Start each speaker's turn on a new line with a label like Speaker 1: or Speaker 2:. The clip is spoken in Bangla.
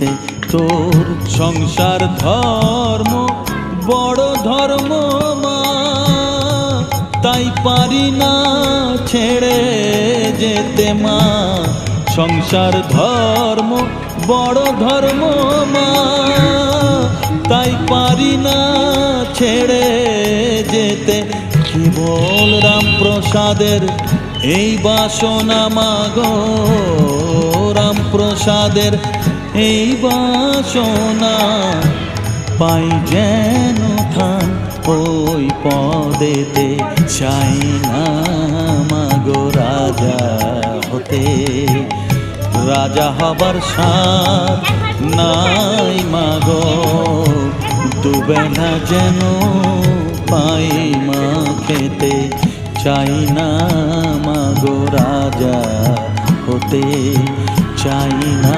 Speaker 1: যেতে তোর সংসার ধর্ম বড় ধর্ম মা, তাই পারি না ছেড়ে যেতে মা। সংসার ধর্ম বড় ধর্ম মা, তাই পারি না ছেড়ে যেতে। কেবল রামপ্রসাদের এই বাসনা মাগো, রামপ্রসাদের এই বাসনা, পাই যেন থান ওই পদেতে। চাই না মাগো রাজা হতে, রাজা হবার সাধ নাই মাগো। দুবেলা যেন পাই মা খেতে, চাই না মাগো রাজা হতে, চাই না